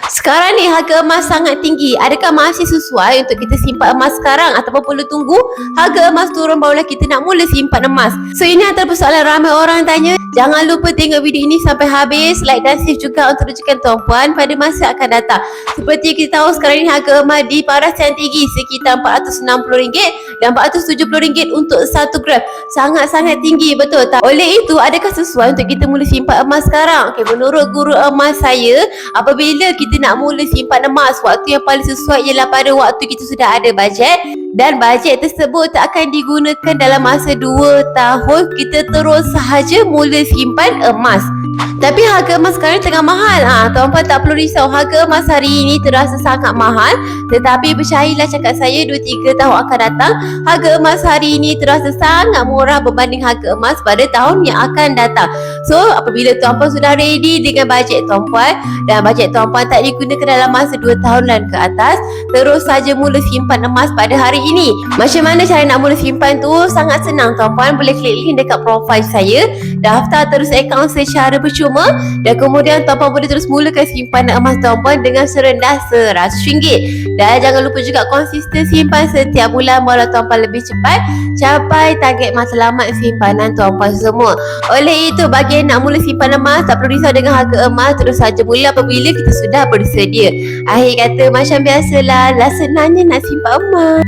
Sekarang ni harga emas sangat tinggi. Adakah masih sesuai untuk kita simpan emas sekarang ataupun perlu tunggu harga emas turun barulah kita nak mula simpan emas? So ini antara persoalan ramai orang tanya. Jangan lupa tengok video ini sampai habis, like dan save juga untuk rujukan tuan-puan pada masa akan datang. Seperti kita tahu sekarang ni harga emas di paras yang tinggi sekitar RM460 dan RM470 untuk 1 gram. Sangat-sangat tinggi, betul tak? Oleh itu, adakah sesuai untuk kita mula simpan emas sekarang? Okay, menurut guru emas saya, apabila kita nak mula simpan emas, waktu yang paling sesuai ialah pada waktu kita sudah ada bajet dan bajet tersebut tak akan digunakan dalam masa 2 tahun. Kita terus sahaja mula simpan emas. Tapi harga emas sekarang tengah mahal. Tuan-puan tak perlu risau, harga emas hari ini terasa sangat mahal. Tetapi percayalah cakap saya, 2-3 tahun akan datang, harga emas hari ini terasa sangat murah berbanding harga emas pada tahun yang akan datang. So apabila tuan-puan sudah ready dengan bajet tuan-puan dan bajet tuan-puan tak digunakan dalam masa 2 tahun dan ke atas, terus saja mula simpan emas pada hari ini. Macam mana cara nak mula simpan tu? Sangat senang tuan-puan. Boleh klik link dekat profil saya, daftar terus akaun secara percuma dan kemudian tuan-puan boleh terus mulakan simpanan emas tuan-puan dengan serendah RM100. Dan jangan lupa juga konsisten simpan setiap bulan barulah tuan-puan lebih cepat capai target matlamat simpanan tuan-puan semua. Oleh itu, bagi yang nak mula simpan emas, tak perlu risau dengan harga emas, terus saja mula apabila kita sudah bersedia. Akhir kata, macam biasalah, senangnya nak simpan emas.